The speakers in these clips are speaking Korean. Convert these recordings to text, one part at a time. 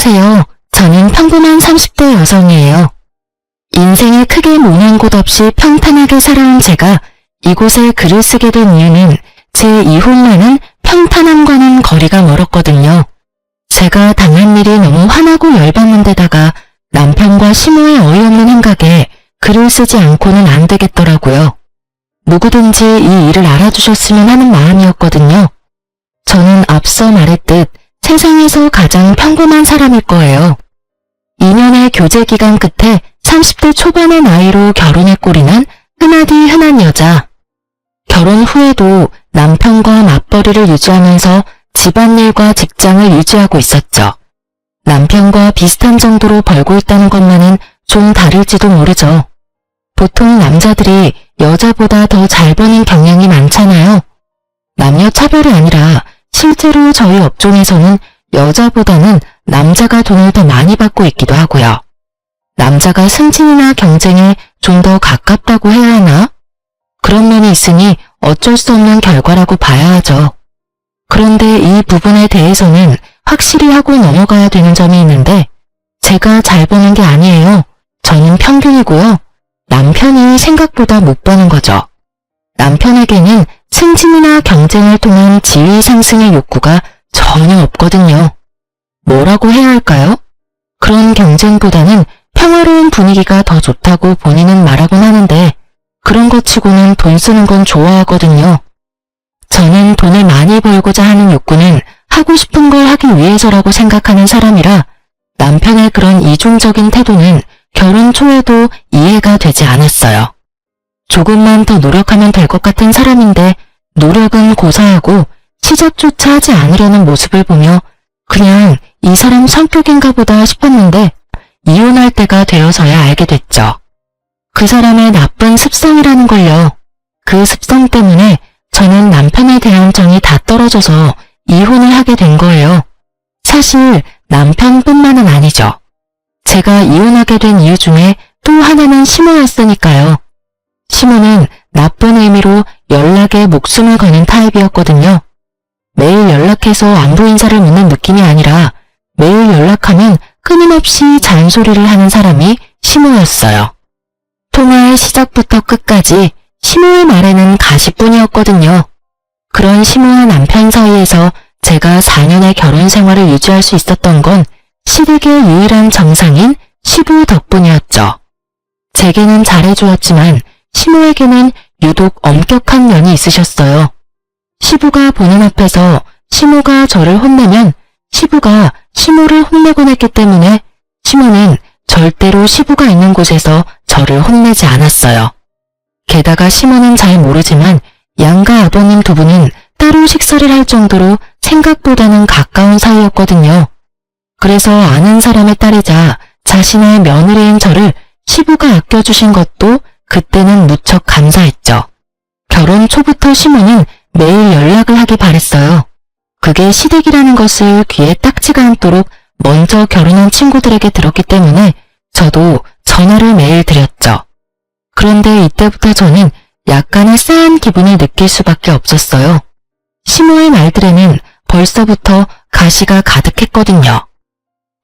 안녕하세요. 저는 평범한 30대 여성이에요. 인생에 크게 모난 곳 없이 평탄하게 살아온 제가 이곳에 글을 쓰게 된 이유는 제 이혼만은 평탄함과는 거리가 멀었거든요. 제가 당한 일이 너무 화나고 열받는 데다가 남편과 시모의 어이없는 행각에 글을 쓰지 않고는 안 되겠더라고요. 누구든지 이 일을 알아주셨으면 하는 마음이었거든요. 저는 앞서 말했듯 세상에서 가장 평범한 사람일 거예요. 2년의 교제 기간 끝에 30대 초반의 나이로 결혼에 꼴이난 흔하디 흔한 여자. 결혼 후에도 남편과 맞벌이를 유지하면서 집안일과 직장을 유지하고 있었죠. 남편과 비슷한 정도로 벌고 있다는 것만은 좀 다를지도 모르죠. 보통 남자들이 여자보다 더 잘 버는 경향이 많잖아요. 남녀 차별이 아니라 실제로 저희 업종에서는 여자보다는 남자가 돈을 더 많이 받고 있기도 하고요. 남자가 승진이나 경쟁에 좀 더 가깝다고 해야 하나? 그런 면이 있으니 어쩔 수 없는 결과라고 봐야 하죠. 그런데 이 부분에 대해서는 확실히 하고 넘어가야 되는 점이 있는데 제가 잘 버는 게 아니에요. 저는 평균이고요. 남편이 생각보다 못 버는 거죠. 남편에게는 승진이나 경쟁을 통한 지위 상승의 욕구가 전혀 없거든요. 뭐라고 해야 할까요? 그런 경쟁보다는 평화로운 분위기가 더 좋다고 본인은 말하곤 하는데 그런 것 치고는 돈 쓰는 건 좋아하거든요. 저는 돈을 많이 벌고자 하는 욕구는 하고 싶은 걸 하기 위해서라고 생각하는 사람이라 남편의 그런 이중적인 태도는 결혼 초에도 이해가 되지 않았어요. 조금만 더 노력하면 될 것 같은 사람인데 노력은 고사하고 시작조차 하지 않으려는 모습을 보며 그냥 이 사람 성격인가 보다 싶었는데 이혼할 때가 되어서야 알게 됐죠. 그 사람의 나쁜 습성이라는 걸요. 그 습성 때문에 저는 남편에 대한 정이 다 떨어져서 이혼을 하게 된 거예요. 사실 남편뿐만은 아니죠. 제가 이혼하게 된 이유 중에 또 하나는 시모였으니까요. 시모는 나쁜 의미로 연락에 목숨을 거는 타입이었거든요. 매일 연락해서 안부 인사를 묻는 느낌이 아니라 매일 연락하면 끊임없이 잔소리를 하는 사람이 시모였어요. 통화의 시작부터 끝까지 시모의 말에는 가시뿐이었거든요. 그런 시모와 남편 사이에서 제가 4년의 결혼 생활을 유지할 수 있었던 건 시댁의 유일한 정상인 시부 덕분이었죠. 제게는 잘해주었지만 시모에게는 유독 엄격한 면이 있으셨어요. 시부가 보는 앞에서 시모가 저를 혼내면 시부가 시모를 혼내곤 했기 때문에 시모는 절대로 시부가 있는 곳에서 저를 혼내지 않았어요. 게다가 시모는 잘 모르지만 양가 아버님 두 분은 따로 식사를 할 정도로 생각보다는 가까운 사이였거든요. 그래서 아는 사람의 딸이자 자신의 며느리인 저를 시부가 아껴주신 것도 그때는 무척 감사했죠. 결혼 초부터 시모는 매일 연락을 하기 바랬어요. 그게 시댁이라는 것을 귀에 딱지가 않도록 먼저 결혼한 친구들에게 들었기 때문에 저도 전화를 매일 드렸죠. 그런데 이때부터 저는 약간의 싸한 기분을 느낄 수밖에 없었어요. 시모의 말들에는 벌써부터 가시가 가득했거든요.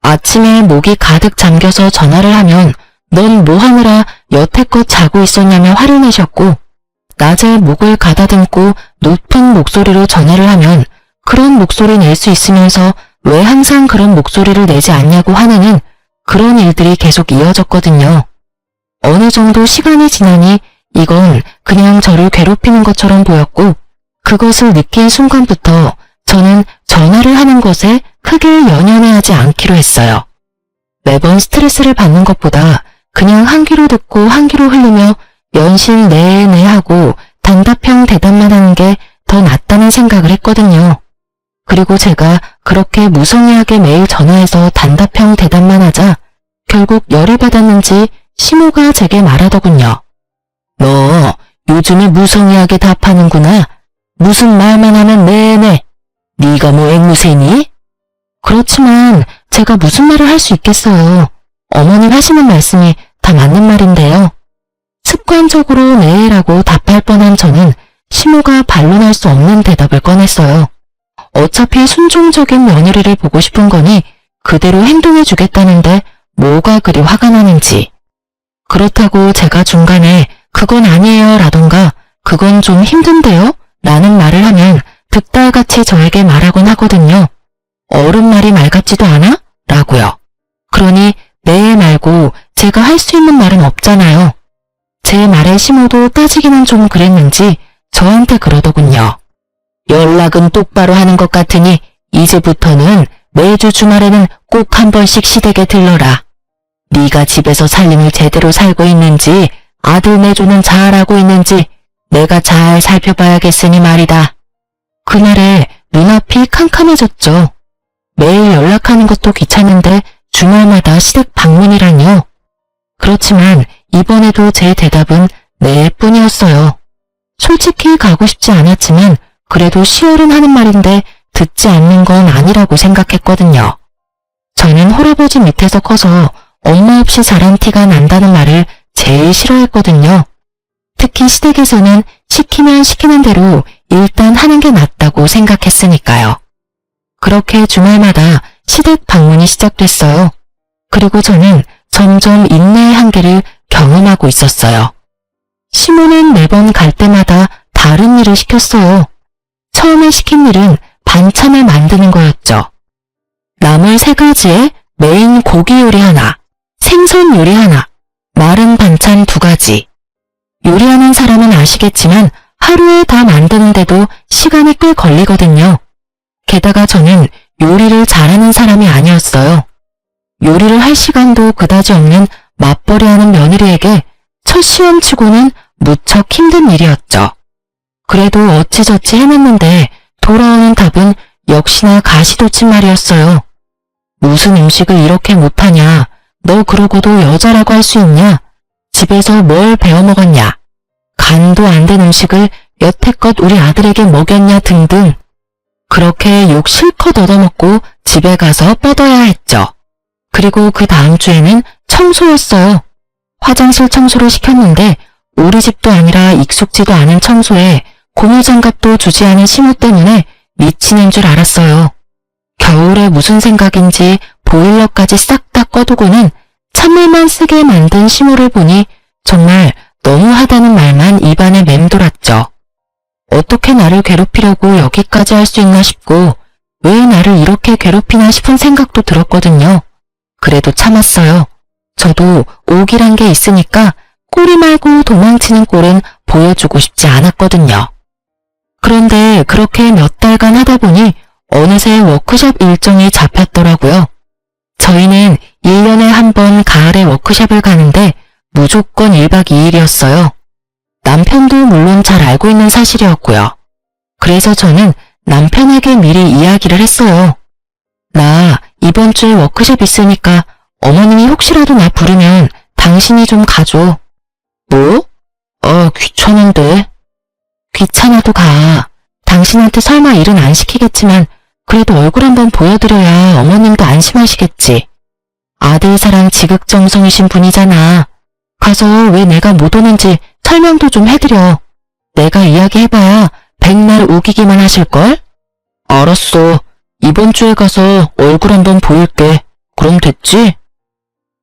아침에 목이 가득 잠겨서 전화를 하면 넌 뭐 하느라 여태껏 자고 있었냐며 화를 내셨고 낮에 목을 가다듬고 높은 목소리로 전화를 하면 그런 목소리 낼 수 있으면서 왜 항상 그런 목소리를 내지 않냐고 화내는 그런 일들이 계속 이어졌거든요. 어느 정도 시간이 지나니 이건 그냥 저를 괴롭히는 것처럼 보였고 그것을 느낀 순간부터 저는 전화를 하는 것에 크게 연연해하지 않기로 했어요. 매번 스트레스를 받는 것보다 그냥 한 귀로 듣고 한 귀로 흘리며 연신 네네 하고 단답형 대답만 하는 게 더 낫다는 생각을 했거든요. 그리고 제가 그렇게 무성의하게 매일 전화해서 단답형 대답만 하자 결국 열이 받았는지 시모가 제게 말하더군요. 너 요즘에 무성의하게 답하는구나. 무슨 말만 하면 네네. 네가 뭐 앵무새니? 그렇지만 제가 무슨 말을 할 수 있겠어요. 어머님 하시는 말씀이 다 맞는 말인데요. 습관적으로 네라고 답할 뻔한 저는 시모가 반론할 수 없는 대답을 꺼냈어요. 어차피 순종적인 며느리를 보고 싶은 거니 그대로 행동해주겠다는데 뭐가 그리 화가 나는지. 그렇다고 제가 중간에 그건 아니에요 라던가 그건 좀 힘든데요? 라는 말을 하면 득달같이 저에게 말하곤 하거든요. 어른 말이 말 같지도 않아? 라고요. 그러니 네 말고 제가 할 수 있는 말은 없잖아요. 제 말의 심호도 따지기는 좀 그랬는지 저한테 그러더군요. 연락은 똑바로 하는 것 같으니 이제부터는 매주 주말에는 꼭 한 번씩 시댁에 들러라. 네가 집에서 살림을 제대로 살고 있는지 아들 내조는 잘하고 있는지 내가 잘 살펴봐야겠으니 말이다. 그날에 눈앞이 캄캄해졌죠. 매일 연락하는 것도 귀찮은데 주말마다 시댁 방문이라뇨. 그렇지만 이번에도 제 대답은 네 뿐이었어요. 솔직히 가고 싶지 않았지만 그래도 시어른 하는 말인데 듣지 않는 건 아니라고 생각했거든요. 저는 할아버지 밑에서 커서 엄마 없이 자란 티가 난다는 말을 제일 싫어했거든요. 특히 시댁에서는 시키면 시키는 대로 일단 하는 게 낫다고 생각했으니까요. 그렇게 주말마다 시댁 방문이 시작됐어요. 그리고 저는 점점 인내의 한계를 경험하고 있었어요. 시모는 매번 갈 때마다 다른 일을 시켰어요. 처음에 시킨 일은 반찬을 만드는 거였죠. 나물 3가지에 메인 고기 요리 하나, 생선 요리 하나, 마른 반찬 2가지. 요리하는 사람은 아시겠지만 하루에 다 만드는데도 시간이 꽤 걸리거든요. 게다가 저는 요리를 잘하는 사람이 아니었어요. 요리를 할 시간도 그다지 없는 맞벌이하는 며느리에게 첫 시험치고는 무척 힘든 일이었죠. 그래도 어찌저찌 해냈는데 돌아오는 답은 역시나 가시돋친 말이었어요. 무슨 음식을 이렇게 못하냐? 너 그러고도 여자라고 할 수 있냐? 집에서 뭘 배워먹었냐? 간도 안 된 음식을 여태껏 우리 아들에게 먹였냐 등등. 그렇게 욕 실컷 얻어먹고 집에 가서 뻗어야 했죠. 그리고 그 다음 주에는 청소였어요. 화장실 청소를 시켰는데 우리 집도 아니라 익숙지도 않은 청소에 고무장갑도 주지 않은 시모 때문에 미치는 줄 알았어요. 겨울에 무슨 생각인지 보일러까지 싹 다 꺼두고는 찬물만 쓰게 만든 시모를 보니 정말 너무하다는 말만 입안에 맴돌았죠. 어떻게 나를 괴롭히려고 여기까지 할 수 있나 싶고 왜 나를 이렇게 괴롭히나 싶은 생각도 들었거든요. 그래도 참았어요. 저도 옥이란 게 있으니까 꼬리 말고 도망치는 꼴은 보여주고 싶지 않았거든요. 그런데 그렇게 몇 달간 하다 보니 어느새 워크숍 일정이 잡혔더라고요. 저희는 1년에 한 번 가을에 워크숍을 가는데 무조건 1박 2일이었어요. 남편도 물론 잘 알고 있는 사실이었고요. 그래서 저는 남편에게 미리 이야기를 했어요. 나 이번 주에 워크숍 있으니까 어머님이 혹시라도 나 부르면 당신이 좀 가줘. 뭐? 귀찮은데. 귀찮아도 가. 당신한테 설마 일은 안 시키겠지만 그래도 얼굴 한번 보여드려야 어머님도 안심하시겠지. 아들 사랑 지극정성이신 분이잖아. 가서 왜 내가 못 오는지 설명도 좀 해드려. 내가 이야기해봐야 백날 우기기만 하실걸? 알았어. 이번 주에 가서 얼굴 한번 보일게. 그럼 됐지?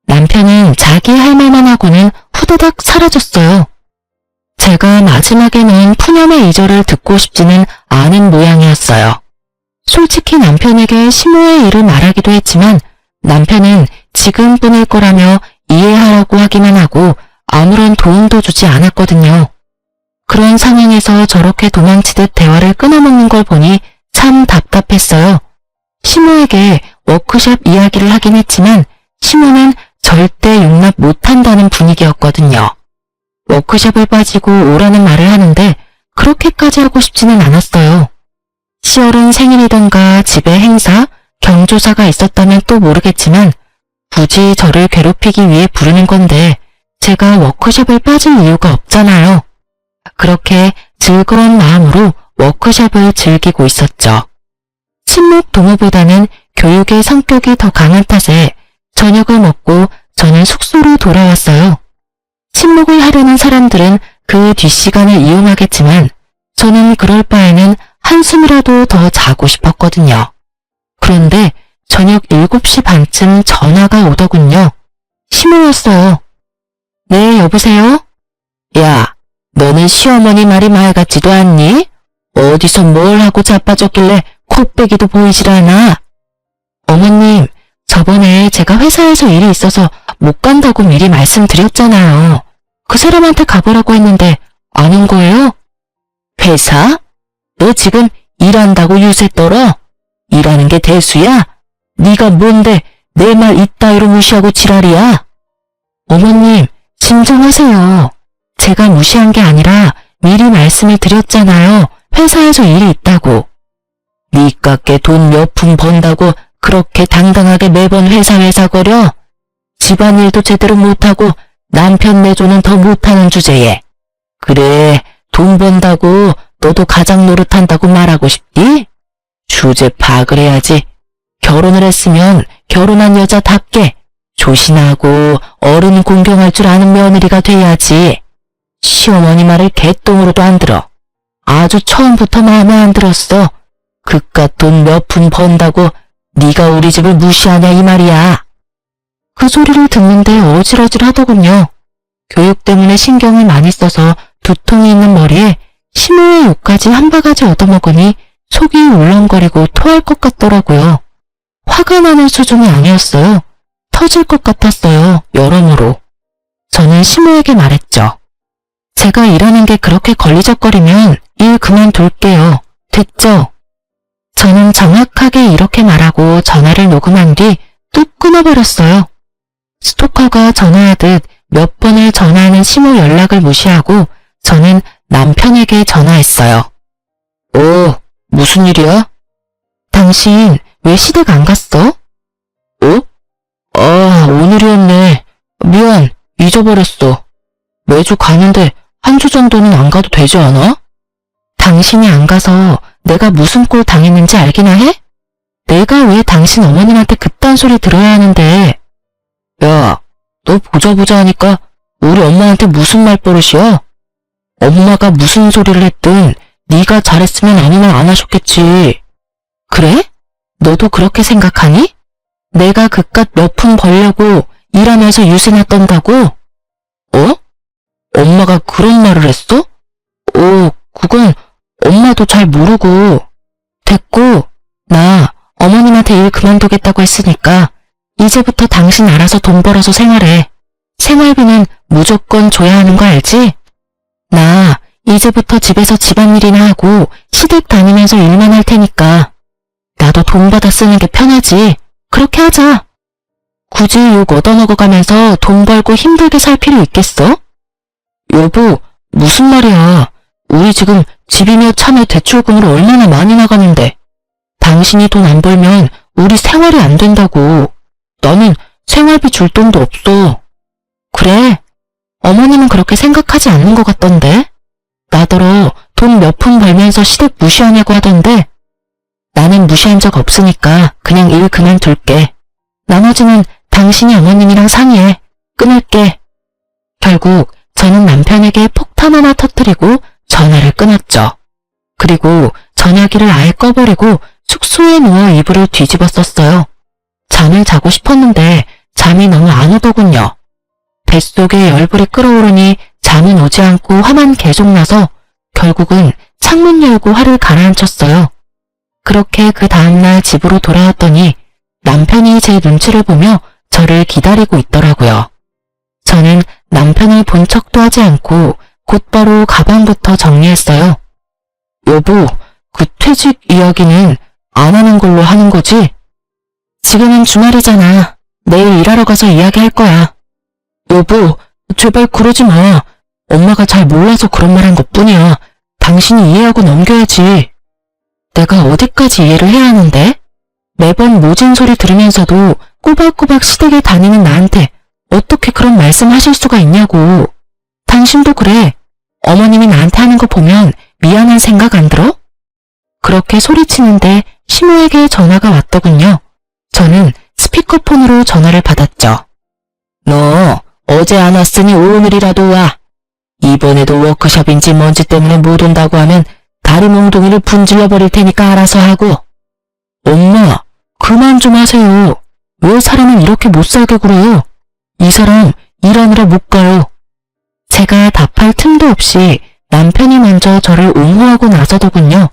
남편은 자기 할 말만 하고는 후다닥 사라졌어요. 제가 마지막에는 푸념의 이절을 듣고 싶지는 않은 모양이었어요. 솔직히 남편에게 시모의 일을 말하기도 했지만 남편은 지금뿐일 거라며 이해하라고 하기만 하고 아무런 도움도 주지 않았거든요. 그런 상황에서 저렇게 도망치듯 대화를 끊어먹는 걸 보니 참 답답했어요. 시모에게 워크숍 이야기를 하긴 했지만 시모는 절대 용납 못한다는 분위기였거든요. 워크숍을 빠지고 오라는 말을 하는데 그렇게까지 하고 싶지는 않았어요. 시어른 생일이던가 집에 행사, 경조사가 있었다면 또 모르겠지만 굳이 저를 괴롭히기 위해 부르는 건데 제가 워크숍을 빠질 이유가 없잖아요. 그렇게 즐거운 마음으로 워크숍을 즐기고 있었죠. 친목 동호보다는 교육의 성격이 더 강한 탓에 저녁을 먹고 저는 숙소로 돌아왔어요. 친목을 하려는 사람들은 그 뒷시간을 이용하겠지만 저는 그럴 바에는 한숨이라도 더 자고 싶었거든요. 그런데 저녁 7시 반쯤 전화가 오더군요. 시모였어요. 네, 여보세요? 야, 너는 시어머니 말이 말 같지도 않니? 어디서 뭘 하고 자빠졌길래 코빼기도 보이질 않아? 어머님, 저번에 제가 회사에서 일이 있어서 못 간다고 미리 말씀드렸잖아요. 그 사람한테 가보라고 했는데 안 온 거예요? 회사? 너 지금 일한다고 유세 떨어? 일하는 게 대수야? 네가 뭔데 내 말 이따위로 무시하고 지랄이야? 어머님, 진정하세요. 제가 무시한 게 아니라 미리 말씀을 드렸잖아요. 회사에서 일이 있다고. 니깎게 돈 몇 푼 번다고 그렇게 당당하게 매번 회사 거려? 집안일도 제대로 못하고 남편 내조는 더 못하는 주제에. 그래, 돈 번다고 너도 가장 노릇한다고 말하고 싶디? 주제 파악을 해야지. 결혼을 했으면 결혼한 여자답게 조신하고 어른 공경할 줄 아는 며느리가 돼야지. 시어머니 말을 개똥으로도 안 들어. 아주 처음부터 마음에 안 들었어. 그깟 돈 몇 푼 번다고 네가 우리 집을 무시하냐 이 말이야. 그 소리를 듣는데 어질어질 하더군요. 교육 때문에 신경을 많이 써서 두통이 있는 머리에 시모의 욕까지 한 바가지 얻어먹으니 속이 울렁거리고 토할 것 같더라고요. 화가 나는 수준이 아니었어요. 터질 것 같았어요. 여러모로. 저는 시모에게 말했죠. 제가 일하는 게 그렇게 걸리적거리면 일 그만둘게요. 됐죠? 저는 정확하게 이렇게 말하고 전화를 녹음한 뒤 뚝 끊어버렸어요. 스토커가 전화하듯 몇 번을 전화하는 시모 연락을 무시하고 저는 남편에게 전화했어요. 무슨 일이야? 당신 왜 시댁 안 갔어? 오늘이었네. 미안, 잊어버렸어. 매주 가는데 한 주 정도는 안 가도 되지 않아? 당신이 안 가서 내가 무슨 꼴 당했는지 알기나 해? 내가 왜 당신 어머님한테 그딴 소리 들어야 하는데. 야, 너 보자 하니까 우리 엄마한테 무슨 말버릇이야? 엄마가 무슨 소리를 했든 네가 잘했으면 아무 말 안 하셨겠지. 그래? 너도 그렇게 생각하니? 내가 그깟 몇 푼 벌려고 일하면서 유세나 떤다고? 엄마가 그런 말을 했어? 그건 엄마도 잘 모르고. 됐고, 나 어머님한테 일 그만두겠다고 했으니까 이제부터 당신 알아서 돈 벌어서 생활해. 생활비는 무조건 줘야 하는 거 알지? 나 이제부터 집에서 집안일이나 하고 시댁 다니면서 일만 할 테니까. 나도 돈 받아 쓰는 게 편하지. 그렇게 하자. 굳이 욕 얻어먹어가면서 돈 벌고 힘들게 살 필요 있겠어? 여보, 무슨 말이야. 우리 지금 집이며 차며 대출금으로 얼마나 많이 나가는데. 당신이 돈 안 벌면 우리 생활이 안 된다고. 나는 생활비 줄 돈도 없어. 그래? 어머님은 그렇게 생각하지 않는 것 같던데. 나더러 돈 몇 푼 벌면서 시댁 무시하냐고 하던데. 나는 무시한 적 없으니까 그냥 일 그만둘게. 나머지는 당신이 어머님이랑 상의해. 끊을게. 결국 저는 남편에게 폭탄 하나 터뜨리고 전화를 끊었죠. 그리고 전화기를 아예 꺼버리고 숙소에 누워 이불을 뒤집어 썼어요. 잠을 자고 싶었는데 잠이 너무 안 오더군요. 뱃속에 열불이 끓어오르니 잠은 오지 않고 화만 계속 나서 결국은 창문 열고 화를 가라앉혔어요. 그렇게 그 다음날 집으로 돌아왔더니 남편이 제 눈치를 보며 저를 기다리고 있더라고요. 저는 남편을 본 척도 하지 않고 곧바로 가방부터 정리했어요. 여보, 그 퇴직 이야기는 안 하는 걸로 하는 거지? 지금은 주말이잖아. 내일 일하러 가서 이야기할 거야. 여보, 제발 그러지 마. 엄마가 잘 몰라서 그런 말 한 것뿐이야. 당신이 이해하고 넘겨야지. 내가 어디까지 이해를 해야 하는데? 매번 모진 소리 들으면서도 꼬박꼬박 시댁에 다니는 나한테 어떻게 그런 말씀 하실 수가 있냐고. 당신도 그래. 어머님이 나한테 하는 거 보면 미안한 생각 안 들어? 그렇게 소리치는데 시모에게 전화가 왔더군요. 저는 스피커폰으로 전화를 받았죠. 너 어제 안 왔으니 오늘이라도 와. 이번에도 워크숍인지 뭔지 때문에 못 온다고 하면 다리 몽둥이를 분질러 버릴 테니까 알아서 하고. 엄마, 그만 좀 하세요. 왜 사람을 이렇게 못 살게 굴어요? 이 사람 일하느라 못 가요. 제가 답할 틈도 없이 남편이 먼저 저를 옹호하고 나서더군요.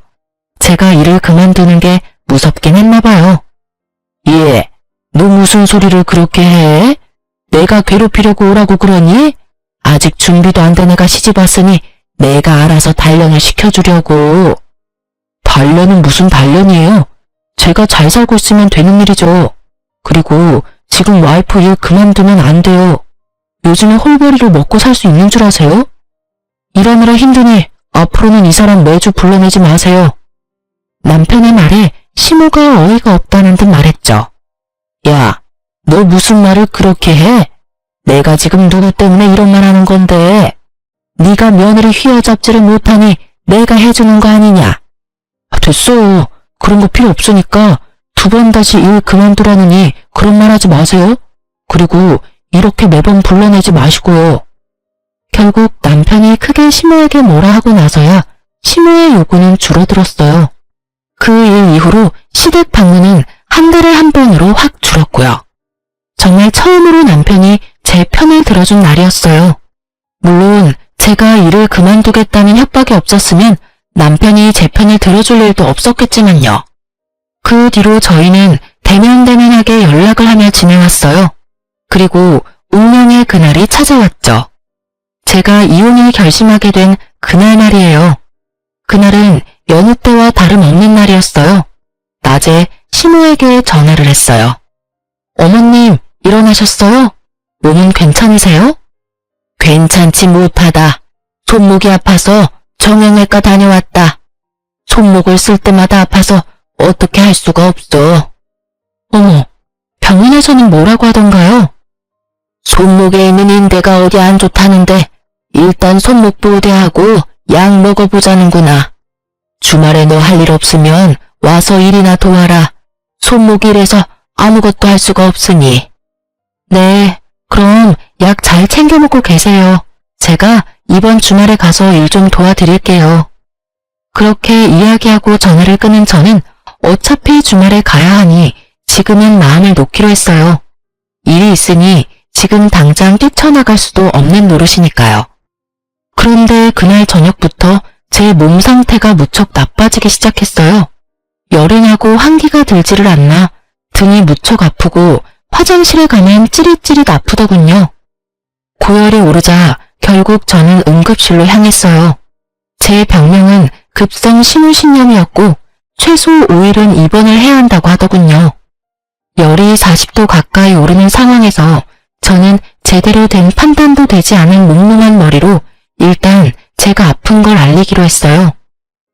제가 일을 그만두는 게 무섭긴 했나 봐요. 예, 너 무슨 소리를 그렇게 해? 내가 괴롭히려고 오라고 그러니? 아직 준비도 안 된 애가 시집 왔으니 내가 알아서 단련을 시켜주려고. 단련은 무슨 단련이에요? 제가 잘 살고 있으면 되는 일이죠. 그리고 지금 와이프 일 그만두면 안 돼요. 요즘에 홀벌이로 먹고 살 수 있는 줄 아세요? 일하느라 힘드니 앞으로는 이 사람 매주 불러내지 마세요. 남편의 말에 시모가 어이가 없다는 듯 말했죠. 야, 너 무슨 말을 그렇게 해? 내가 지금 누구 때문에 이런 말 하는 건데? 네가 며느리 휘어잡지를 못하니 내가 해주는 거 아니냐? 됐어. 그런 거 필요 없으니까 2번 다시 일 그만두라느니 그런 말 하지 마세요. 그리고 이렇게 매번 불러내지 마시고요. 결국 남편이 크게 시모에게 뭐라 하고 나서야 시모의 요구는 줄어들었어요. 그 일 이후로 시댁 방문은 한 달에 한 번으로 확 줄었고요. 정말 처음으로 남편이 제 편을 들어준 날이었어요. 물론 제가 일을 그만두겠다는 협박이 없었으면 남편이 제 편을 들어줄 일도 없었겠지만요. 그 뒤로 저희는 대면대면하게 연락을 하며 지내왔어요. 그리고 운명의 그날이 찾아왔죠. 제가 이혼을 결심하게 된 그날 말이에요. 그날은 여느 때와 다름없는 날이었어요. 낮에 시모에게 전화를 했어요. 어머님, 일어나셨어요? 몸은 괜찮으세요? 괜찮지 못하다. 손목이 아파서 정형외과 다녀왔다. 손목을 쓸 때마다 아파서 어떻게 할 수가 없어. 어머, 병원에서는 뭐라고 하던가요? 손목에 있는 인대가 어디 안 좋다는데 일단 손목 보호대하고 약 먹어보자는구나. 주말에 너 할 일 없으면 와서 일이나 도와라. 손목 일해서 아무것도 할 수가 없으니. 네, 그럼 약 잘 챙겨 먹고 계세요. 제가 이번 주말에 가서 일 좀 도와드릴게요. 그렇게 이야기하고 전화를 끊은 저는 어차피 주말에 가야 하니 지금은 마음을 놓기로 했어요. 일이 있으니 지금 당장 뛰쳐나갈 수도 없는 노릇이니까요. 그런데 그날 저녁부터 제 몸 상태가 무척 나빠지기 시작했어요. 열이 나고 환기가 들지를 않나 등이 무척 아프고 화장실에 가면 찌릿찌릿 아프더군요. 고열이 오르자 결국 저는 응급실로 향했어요. 제 병명은 급성 신우신염이었고 최소 5일은 입원을 해야 한다고 하더군요. 열이 40도 가까이 오르는 상황에서 저는 제대로 된 판단도 되지 않은 몽롱한 머리로 일단 제가 아픈 걸 알리기로 했어요.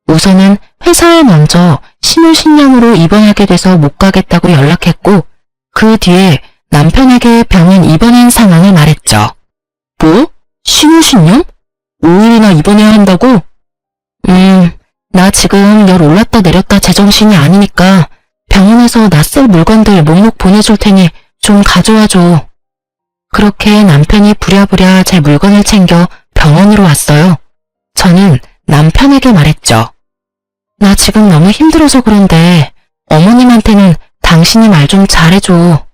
우선은 회사에 먼저 신우신염으로 입원하게 돼서 못 가겠다고 연락했고 그 뒤에 남편에게 병원 입원한 상황을 말했죠. 뭐? 신우신염? 5일이나 입원해야 한다고? 나 지금 열 올랐다 내렸다 제정신이 아니니까 병원에서 나 쓸 물건들 목록 보내줄 테니 좀 가져와줘. 그렇게 남편이 부랴부랴 제 물건을 챙겨 병원으로 왔어요. 저는 남편에게 말했죠. 나 지금 너무 힘들어서 그런데 어머님한테는 당신이 말 좀 잘해줘.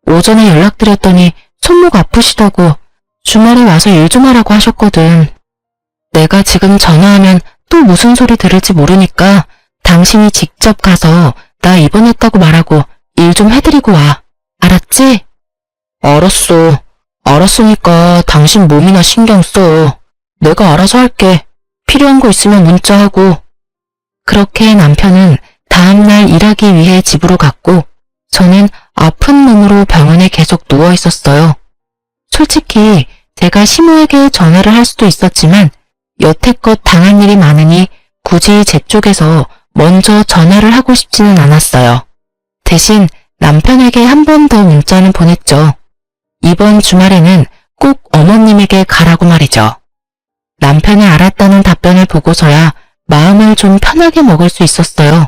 오전에 연락드렸더니 손목 아프시다고 주말에 와서 일 좀 하라고 하셨거든. 내가 지금 전화하면 또 무슨 소리 들을지 모르니까 당신이 직접 가서 나 입원했다고 말하고 일 좀 해드리고 와. 알았지? 알았어. 알았으니까 당신 몸이나 신경 써. 내가 알아서 할게. 필요한 거 있으면 문자하고. 그렇게 남편은 다음날 일하기 위해 집으로 갔고 저는 아픈 몸으로 병원에 계속 누워 있었어요. 솔직히 제가 시모에게 전화를 할 수도 있었지만 여태껏 당한 일이 많으니 굳이 제 쪽에서 먼저 전화를 하고 싶지는 않았어요. 대신 남편에게 한 번 더 문자는 보냈죠. 이번 주말에는 꼭 어머님에게 가라고 말이죠. 남편이 알았다는 답변을 보고서야 마음을 좀 편하게 먹을 수 있었어요.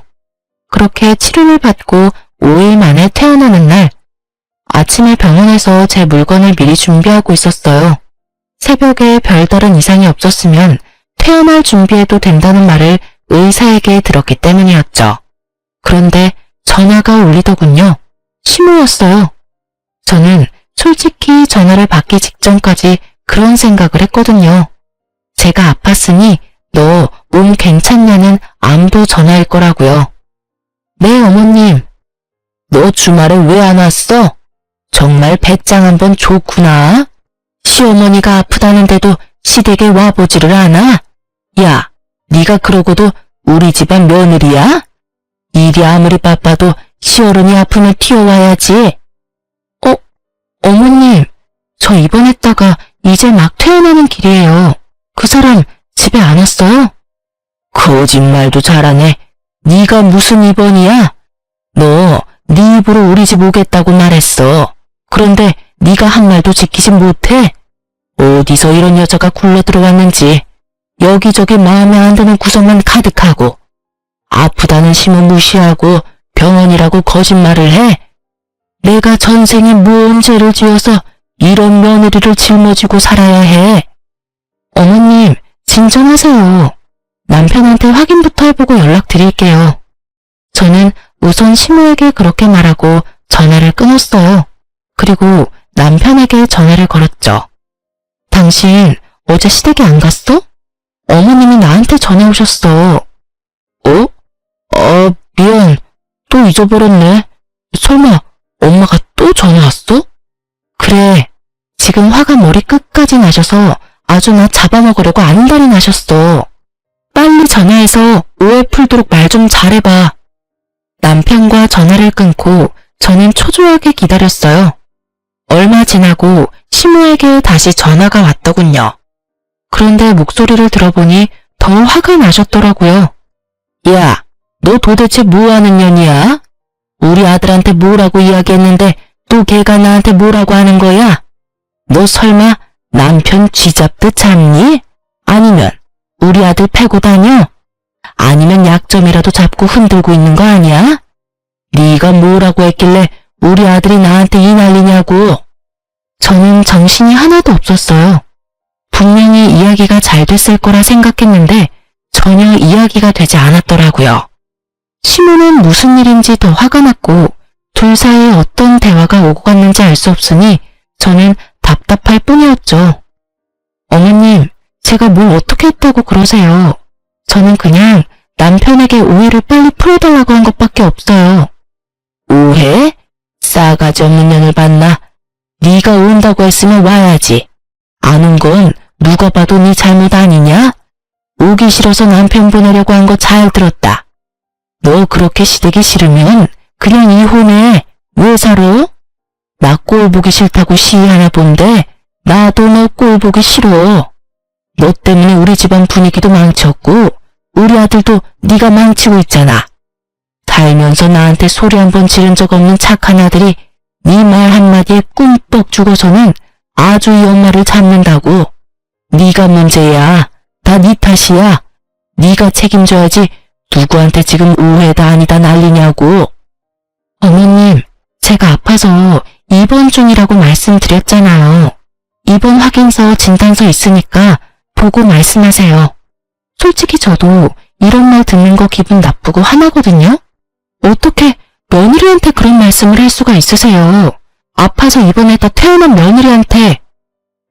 그렇게 치료를 받고 5일 만에 태어나는 날, 아침에 병원에서 제 물건을 미리 준비하고 있었어요. 새벽에 별다른 이상이 없었으면 퇴원할 준비해도 된다는 말을 의사에게 들었기 때문이었죠. 그런데 전화가 울리더군요. 시모였어요. 저는 솔직히 전화를 받기 직전까지 그런 생각을 했거든요. 제가 아팠으니 너 몸 괜찮냐는 암도 전화일 거라고요. 네, 어머님. 너 주말에 왜 안 왔어? 정말 배짱 한번 좋구나. 시어머니가 아프다는데도 시댁에 와보지를 않아? 야, 네가 그러고도 우리 집안 며느리야? 일이 아무리 바빠도 시어른이 아프면 튀어와야지. 어머님, 저 입원했다가 이제 막 퇴원하는 길이에요. 그 사람 집에 안 왔어요? 거짓말도 잘하네. 네가 무슨 입원이야? 너 네 입으로 우리 집 오겠다고 말했어. 그런데 네가 한 말도 지키지 못해? 어디서 이런 여자가 굴러 들어왔는지. 여기저기 마음에 안 드는 구석만 가득하고 아프다는 심은 무시하고 병원이라고 거짓말을 해. 내가 전생에 무언 죄를 지어서 이런 며느리를 짊어지고 살아야 해. 어머님, 진정하세요. 남편한테 확인부터 해보고 연락드릴게요. 저는 우선 시모에게 그렇게 말하고 전화를 끊었어요. 그리고 남편에게 전화를 걸었죠. 당신 어제 시댁에 안 갔어? 어머님이 나한테 전화 오셨어. 미안. 또 잊어버렸네. 설마 엄마가 또 전화 왔어? 그래. 지금 화가 머리 끝까지 나셔서 아주 나 잡아먹으려고 안달이 나셨어. 빨리 전화해서 오해 풀도록 말 좀 잘해봐. 남편과 전화를 끊고 저는 초조하게 기다렸어요. 얼마 지나고 시모에게 다시 전화가 왔더군요. 그런데 목소리를 들어보니 더 화가 나셨더라고요. 야, 너 도대체 뭐하는 년이야? 우리 아들한테 뭐라고 이야기했는데 또 걔가 나한테 뭐라고 하는 거야? 너 설마 남편 쥐잡듯 잡니? 아니면 우리 아들 패고 다녀? 아니면 약점이라도 잡고 흔들고 있는 거 아니야? 네가 뭐라고 했길래 우리 아들이 나한테 이 난리냐고. 저는 정신이 하나도 없었어요. 분명히 이야기가 잘 됐을 거라 생각했는데 전혀 이야기가 되지 않았더라고요. 시모는 무슨 일인지 더 화가 났고 둘 사이에 어떤 대화가 오고 갔는지 알 수 없으니 저는 답답할 뿐이었죠. 어머님, 제가 뭘 어떻게 했다고 그러세요. 저는 그냥 남편에게 오해를 빨리 풀어달라고 한 것밖에 없어요. 오해? 싸가지 없는 년을 봤나? 네가 온다고 했으면 와야지. 안 온 건 누가 봐도 네 잘못 아니냐? 오기 싫어서 남편 보내려고 한 거 잘 들었다. 너 그렇게 시댁이 싫으면 그냥 이혼해. 왜 살아? 나 꼴 보기 싫다고 시위하나 본데 나도 너 꼴 보기 싫어. 너 때문에 우리 집안 분위기도 망쳤고 우리 아들도 네가 망치고 있잖아. 살면서 나한테 소리 한 번 지른 적 없는 착한 아들이 네 말 한마디에 꿈뻑 죽어서는 아주 이 엄마를 잡는다고. 네가 문제야. 다 네 탓이야. 네가 책임져야지 누구한테 지금 오해다 아니다 난리냐고. 어머님, 제가 아파서 입원 중이라고 말씀드렸잖아요. 입원 확인서 진단서 있으니까 보고 말씀하세요. 솔직히 저도 이런 말 듣는 거 기분 나쁘고 화나거든요. 어떻게 며느리한테 그런 말씀을 할 수가 있으세요? 아파서 입원했다 퇴원한 며느리한테.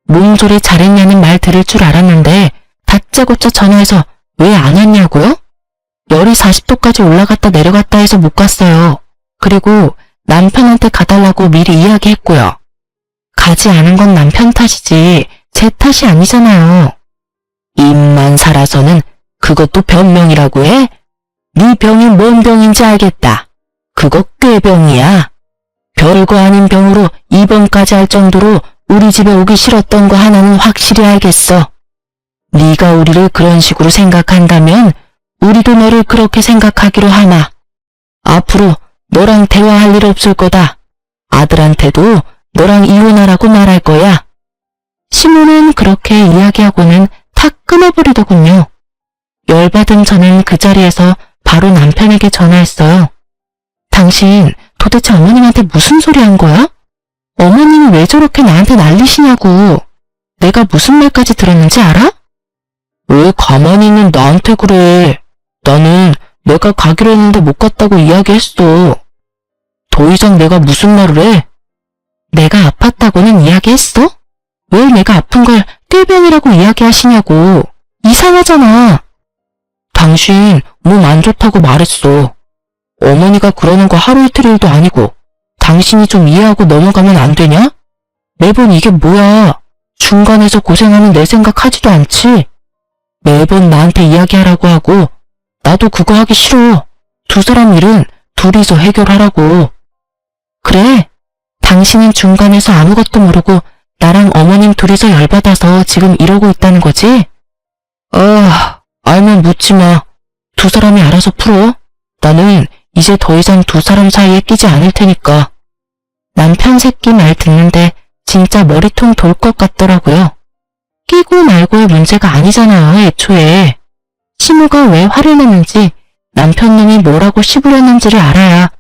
몸조리 잘했냐는 말 들을 줄 알았는데 다짜고짜 전화해서 왜 안 왔냐고요? 열이 40도까지 올라갔다 내려갔다 해서 못 갔어요. 그리고 남편한테 가달라고 미리 이야기했고요. 가지 않은 건 남편 탓이지 제 탓이 아니잖아요. 입만 살아서는 그것도 변명이라고 해? 네 병이 뭔 병인지 알겠다. 그거 꾀병이야. 별거 아닌 병으로 입원까지 할 정도로 우리 집에 오기 싫었던 거 하나는 확실히 알겠어. 네가 우리를 그런 식으로 생각한다면 우리도 너를 그렇게 생각하기로 하마. 앞으로 너랑 대화할 일 없을 거다. 아들한테도 너랑 이혼하라고 말할 거야. 시모는 그렇게 이야기하고는 탁 끊어버리더군요. 열받은 저는 그 자리에서 바로 남편에게 전화했어요. 당신 도대체 어머님한테 무슨 소리 한 거야? 어머님이 왜 저렇게 나한테 난리시냐고. 내가 무슨 말까지 들었는지 알아? 왜 가만히 있는 나한테 그래. 나는 내가 가기로 했는데 못 갔다고 이야기했어. 더 이상 내가 무슨 말을 해? 내가 아팠다고는 이야기했어? 왜 내가 아픈 걸 꾀병이라고 이야기하시냐고. 이상하잖아. 당신 몸 안 좋다고 말했어. 어머니가 그러는 거 하루 이틀 일도 아니고 당신이 좀 이해하고 넘어가면 안 되냐? 매번 이게 뭐야. 중간에서 고생하는 내 생각하지도 않지. 매번 나한테 이야기하라고 하고 나도 그거 하기 싫어. 두 사람 일은 둘이서 해결하라고. 그래. 당신은 중간에서 아무것도 모르고 나랑 어머님 둘이서 열받아서 지금 이러고 있다는 거지? 알면 묻지 마. 두 사람이 알아서 풀어. 나는 이제 더 이상 두 사람 사이에 끼지 않을 테니까. 남편 새끼 말 듣는데 진짜 머리통 돌 것 같더라고요. 끼고 말고의 문제가 아니잖아요, 애초에. 시무가 왜 화를 내는지 남편 놈이 뭐라고 씹으려는지를 알아야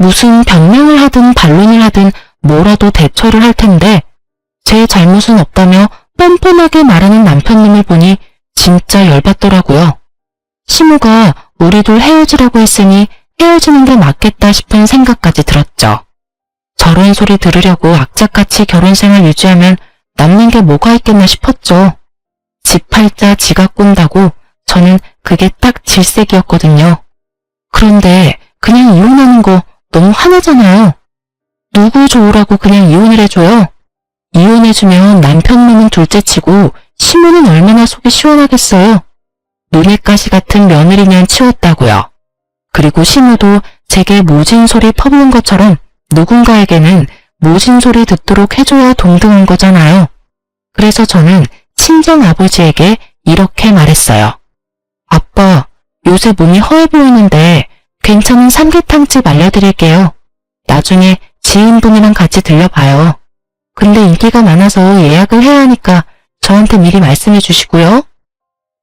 무슨 변명을 하든 반론을 하든 뭐라도 대처를 할 텐데 제 잘못은 없다며 뻔뻔하게 말하는 남편 놈을 보니 진짜 열받더라고요. 시무가 우리 둘 헤어지라고 했으니 헤어지는 게 맞겠다 싶은 생각까지 들었죠. 저런 소리 들으려고 악착같이 결혼생활 유지하면 남는 게 뭐가 있겠나 싶었죠. 집 팔자 지가 꾼다고 저는 그게 딱 질색이었거든요. 그런데 그냥 이혼하는 거 너무 화나잖아요. 누구 좋으라고 그냥 이혼을 해줘요? 이혼해주면 남편 놈은 둘째치고 시무는 얼마나 속이 시원하겠어요. 눈의 가시 같은 며느리년 치웠다고요. 그리고 시무도 제게 모진 소리 퍼부은 것처럼 누군가에게는 모진 소리 듣도록 해줘야 동등한 거잖아요. 그래서 저는 친정 아버지에게 이렇게 말했어요. 아빠, 요새 몸이 허해 보이는데 괜찮은 삼계탕집 알려드릴게요. 나중에 지인분이랑 같이 들려봐요. 근데 인기가 많아서 예약을 해야 하니까 저한테 미리 말씀해 주시고요.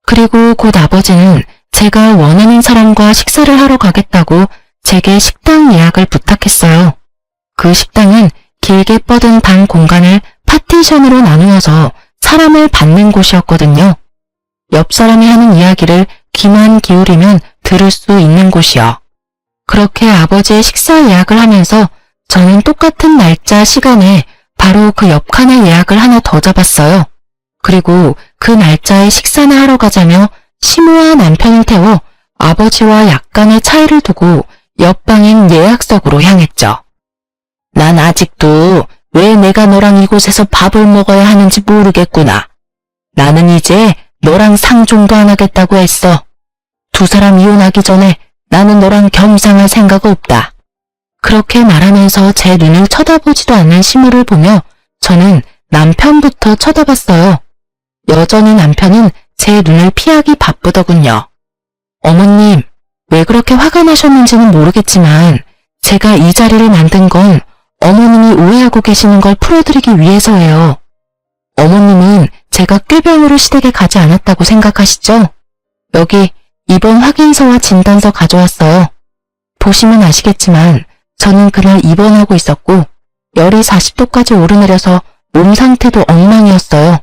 그리고 곧 아버지는 제가 원하는 사람과 식사를 하러 가겠다고 제게 식당 예약을 부탁했어요. 그 식당은 길게 뻗은 방 공간을 파티션으로 나누어서 사람을 받는 곳이었거든요. 옆 사람이 하는 이야기를 귀만 기울이면 들을 수 있는 곳이요. 그렇게 아버지의 식사 예약을 하면서 저는 똑같은 날짜 시간에 바로 그 옆 칸에 예약을 하나 더 잡았어요. 그리고 그 날짜에 식사나 하러 가자며 시무와 남편을 태워 아버지와 약간의 차이를 두고 옆방인 예약석으로 향했죠. 난 아직도 왜 내가 너랑 이곳에서 밥을 먹어야 하는지 모르겠구나. 나는 이제 너랑 상종도 안 하겠다고 했어. 두 사람 이혼하기 전에 나는 너랑 겸상할 생각 없다. 그렇게 말하면서 제 눈을 쳐다보지도 않는 시무를 보며 저는 남편부터 쳐다봤어요. 여전히 남편은 제 눈을 피하기 바쁘더군요. 어머님, 왜 그렇게 화가 나셨는지는 모르겠지만 제가 이 자리를 만든 건 어머님이 오해하고 계시는 걸 풀어드리기 위해서예요. 어머님은 제가 꾀병으로 시댁에 가지 않았다고 생각하시죠? 여기 입원 확인서와 진단서 가져왔어요. 보시면 아시겠지만 저는 그날 입원하고 있었고 열이 40도까지 오르내려서 몸 상태도 엉망이었어요.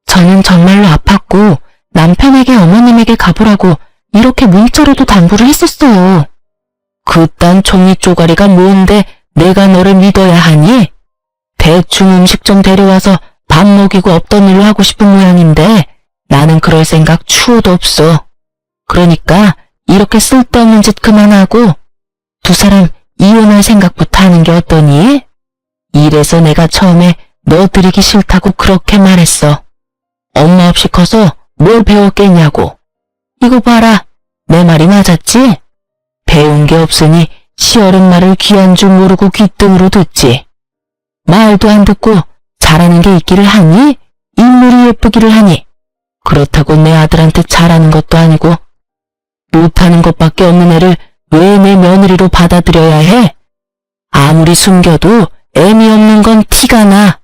저는 정말로 아팠고 남편에게 어머님에게 가보라고 이렇게 문자로도 당부를 했었어요. 그딴 종이 쪼가리가 뭔데 내가 너를 믿어야 하니? 대충 음식 좀 데려와서 밥 먹이고 없던 일로 하고 싶은 모양인데 나는 그럴 생각 추호도 없어. 그러니까 이렇게 쓸데없는 짓 그만하고 두 사람 이혼할 생각부터 하는 게 어떠니? 이래서 내가 처음에 너 들이기 싫다고 그렇게 말했어. 엄마 없이 커서 뭘 배웠겠냐고. 이거 봐라. 내 말이 맞았지? 배운 게 없으니 시어른 말을 귀한 줄 모르고 귓등으로 듣지. 말도 안 듣고 잘하는 게 있기를 하니? 인물이 예쁘기를 하니? 그렇다고 내 아들한테 잘하는 것도 아니고 못하는 것밖에 없는 애를 왜 내 며느리로 받아들여야 해? 아무리 숨겨도 애미 없는 건 티가 나.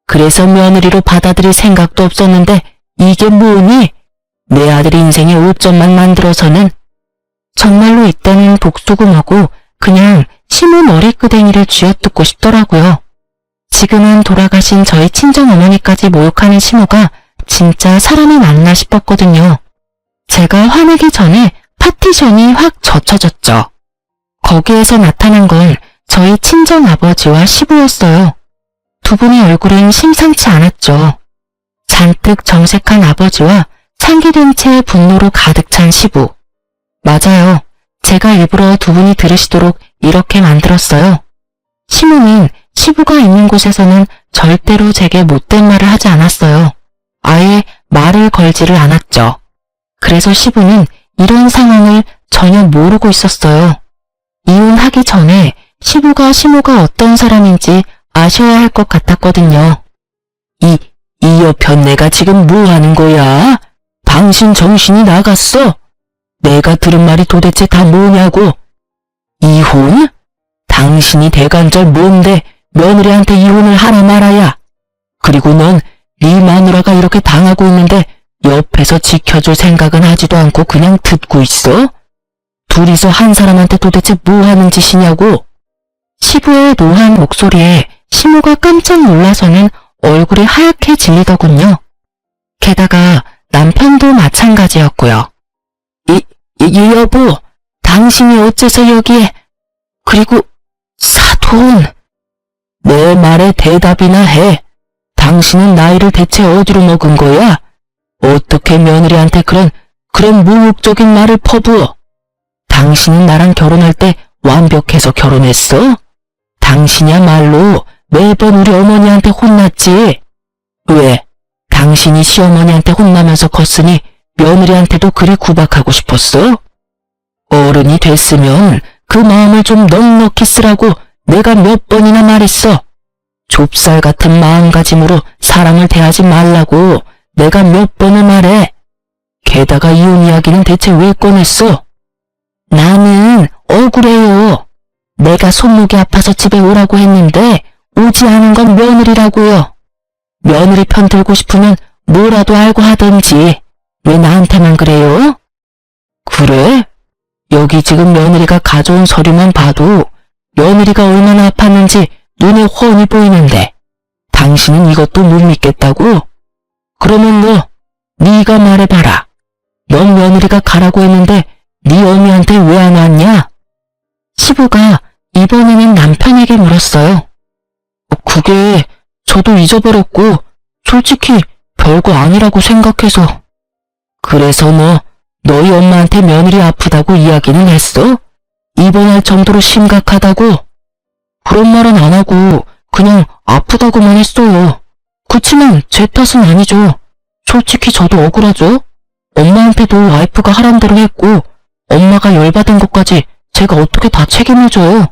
그래서 며느리로 받아들일 생각도 없었는데 이게 뭐니? 내 아들 인생의 오점만 만들어서는. 정말로 이때는 복수금하고 그냥 시무 머리끄댕이를 쥐어뜯고 싶더라고요. 지금은 돌아가신 저희 친정어머니까지 모욕하는 시무가 진짜 사람이 맞나 싶었거든요. 제가 화내기 전에 파티션이 확 젖혀졌죠. 거기에서 나타난 건 저희 친정아버지와 시부였어요. 두 분의 얼굴은 심상치 않았죠. 잔뜩 정색한 아버지와 상기된 채 분노로 가득 찬 시부. 맞아요. 제가 일부러 두 분이 들으시도록 이렇게 만들었어요. 시부는 시부가 있는 곳에서는 절대로 제게 못된 말을 하지 않았어요. 아예 말을 걸지를 않았죠. 그래서 시부는 이런 상황을 전혀 모르고 있었어요. 이혼하기 전에 시부가 시모가 어떤 사람인지 아셔야 할 것 같았거든요. 이 여편네가 지금 뭐 하는 거야? 당신 정신이 나갔어? 내가 들은 말이 도대체 다 뭐냐고? 이혼? 당신이 대간절 뭔데 며느리한테 이혼을 하라 말아야? 그리고 넌 네 마누라가 이렇게 당하고 있는데 옆에서 지켜줄 생각은 하지도 않고 그냥 듣고 있어? 둘이서 한 사람한테 도대체 뭐 하는 짓이냐고? 시부의 노한 목소리에 시모가 깜짝 놀라서는 얼굴이 하얗게 질리더군요. 게다가 남편도 마찬가지였고요. 여보, 당신이 어째서 여기에? 그리고 사돈. 내 말에 대답이나 해. 당신은 나이를 대체 어디로 먹은 거야? 어떻게 며느리한테 그런 모욕적인 말을 퍼부어? 당신은 나랑 결혼할 때 완벽해서 결혼했어? 당신이야말로 매번 우리 어머니한테 혼났지. 왜? 당신이 시어머니한테 혼나면서 컸으니 며느리한테도 그리 구박하고 싶었어? 어른이 됐으면 그 마음을 좀 넉넉히 쓰라고 내가 몇 번이나 말했어. 좁쌀 같은 마음가짐으로 사람을 대하지 말라고 내가 몇 번을 말해. 게다가 이혼 이야기는 대체 왜 꺼냈어? 나는 억울해요. 내가 손목이 아파서 집에 오라고 했는데 오지 않은 건 며느리라고요. 며느리 편 들고 싶으면 뭐라도 알고 하던지 왜 나한테만 그래요? 그래? 여기 지금 며느리가 가져온 서류만 봐도 며느리가 얼마나 아팠는지 눈에 훤히 보이는데 당신은 이것도 못 믿겠다고? 그러면 네가 말해봐라. 넌 며느리가 가라고 했는데 네 어미한테 왜 안 왔냐? 시부가 이번에는 남편에게 물었어요. 그게 저도 잊어버렸고 솔직히 별거 아니라고 생각해서. 그래서 너희 엄마한테 며느리 아프다고 이야기는 했어? 입원할 정도로 심각하다고? 그런 말은 안 하고 그냥 아프다고만 했어요. 그치만 제 탓은 아니죠. 솔직히 저도 억울하죠. 엄마한테도 와이프가 하란 대로 했고 엄마가 열받은 것까지 제가 어떻게 다 책임을 져요.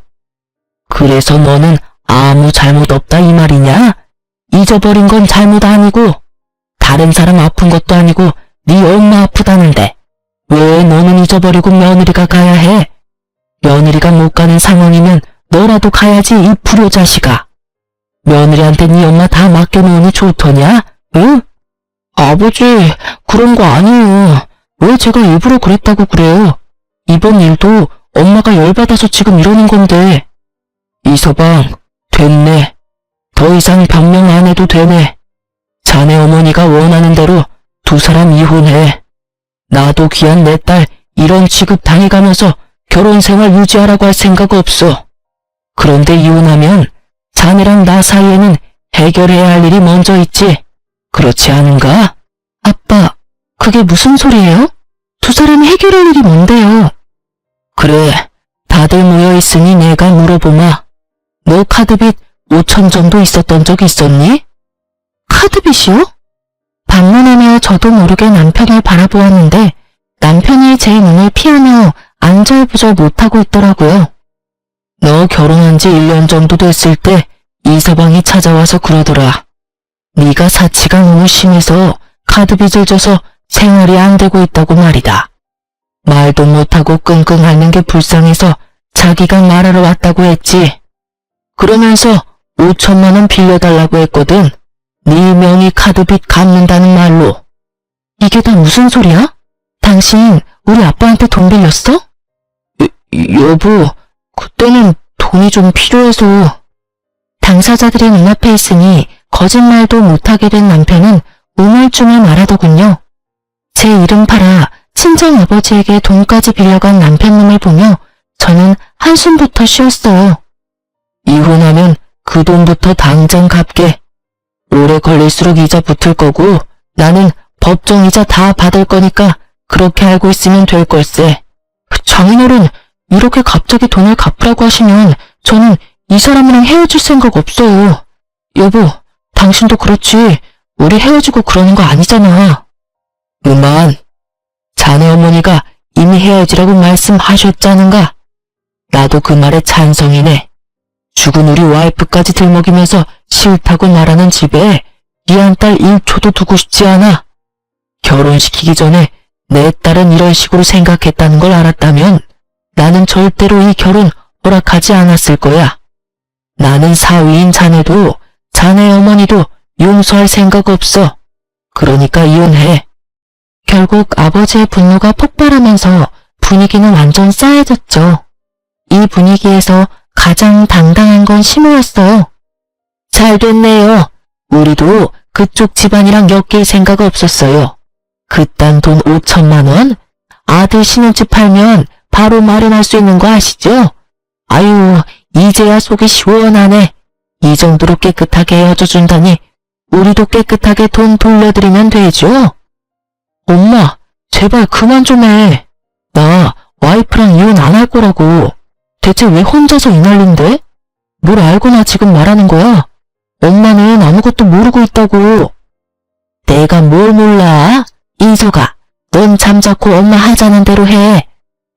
그래서 너는 아무 잘못 없다 이 말이냐? 잊어버린 건 잘못 아니고 다른 사람 아픈 것도 아니고 네 엄마 아프다는데 왜 너는 잊어버리고 며느리가 가야 해? 며느리가 못 가는 상황이면 너라도 가야지 이 불효자식아. 며느리한테 네 엄마 다 맡겨놓으니 좋더냐? 응? 아버지, 그런 거 아니에요. 왜 제가 일부러 그랬다고 그래요? 이번 일도 엄마가 열받아서 지금 이러는 건데. 이서방, 됐네. 더 이상 변명 안 해도 되네. 자네 어머니가 원하는 대로 두 사람 이혼해. 나도 귀한 내 딸 이런 취급 당해가면서 결혼 생활 유지하라고 할 생각 없어. 그런데 이혼하면 자네랑 나 사이에는 해결해야 할 일이 먼저 있지. 그렇지 않은가? 아빠, 그게 무슨 소리예요? 두 사람이 해결할 일이 뭔데요? 그래, 다들 모여있으니 내가 물어보마. 너 카드빚 5천 정도 있었던 적 있었니? 카드빚이요? 반문하며 저도 모르게 남편을 바라보았는데 남편이 제 눈을 피하며 안절부절 못하고 있더라고요. 너 결혼한 지 1년 정도 됐을 때 이서방이 찾아와서 그러더라. 네가 사치가 너무 심해서 카드빚을 져서 생활이 안 되고 있다고 말이다. 말도 못하고 끙끙 앓는 게 불쌍해서 자기가 말하러 왔다고 했지. 그러면서 5천만 원 빌려달라고 했거든. 네 명의 카드빚 갚는다는 말로. 이게 다 무슨 소리야? 당신 우리 아빠한테 돈 빌렸어? 여보, 그때는 돈이 좀 필요해서. 당사자들의 눈앞에 있으니 거짓말도 못하게 된 남편은 우물쭈물 말하더군요. 제 이름 팔아 친정아버지에게 돈까지 빌려간 남편놈을 보며 저는 한숨부터 쉬었어요. 이혼하면 그 돈부터 당장 갚게. 오래 걸릴수록 이자 붙을 거고 나는 법정 이자 다 받을 거니까 그렇게 알고 있으면 될 걸세. 장인어른, 이렇게 갑자기 돈을 갚으라고 하시면 저는 이 사람이랑 헤어질 생각 없어요. 여보, 당신도 그렇지. 우리 헤어지고 그러는 거 아니잖아. 그만. 자네 어머니가 이미 헤어지라고 말씀하셨잖은가. 나도 그 말에 찬성이네. 죽은 우리 와이프까지 들먹이면서 싫다고 말하는 집에 네 한 딸 1초도 두고 싶지 않아. 결혼시키기 전에 내 딸은 이런 식으로 생각했다는 걸 알았다면 나는 절대로 이 결혼 허락하지 않았을 거야. 나는 사위인 자네도 자네 어머니도 용서할 생각 없어. 그러니까 이혼해. 결국 아버지의 분노가 폭발하면서 분위기는 완전 싸해졌죠. 이 분위기에서 가장 당당한 건 시모였어요. 잘 됐네요. 우리도 그쪽 집안이랑 엮일 생각 없었어요. 그딴 돈 5천만 원? 아들 신혼집 팔면 바로 마련할 수 있는 거 아시죠? 아유, 이제야 속이 시원하네. 이 정도로 깨끗하게 헤어져준다니 우리도 깨끗하게 돈 돌려드리면 되죠? 엄마, 제발 그만 좀 해. 나 와이프랑 이혼 안 할 거라고. 대체 왜 혼자서 이 난린데? 뭘 알고나 지금 말하는 거야? 엄마는 아무것도 모르고 있다고. 내가 뭘 몰라? 인서가, 넌 잠자코 엄마 하자는 대로 해.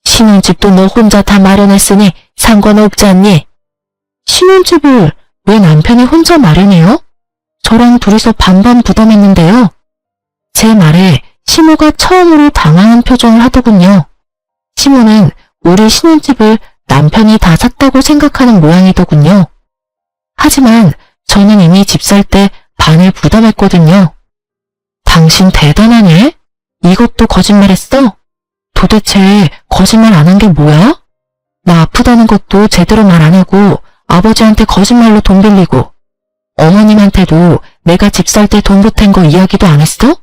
신혼집도 너 혼자 다 마련했으니 상관없지 않니? 신혼집을 왜 남편이 혼자 마련해요? 저랑 둘이서 반반 부담했는데요. 제 말에 시모가 처음으로 당황한 표정을 하더군요. 시모는 우리 신혼집을 남편이 다 샀다고 생각하는 모양이더군요. 하지만 저는 이미 집 살 때 반을 부담했거든요. 당신 대단하네? 이것도 거짓말했어? 도대체 거짓말 안 한 게 뭐야? 나 아프다는 것도 제대로 말 안 하고 아버지한테 거짓말로 돈 빌리고 어머님한테도 내가 집 살 때 돈 보탠 거 이야기도 안 했어?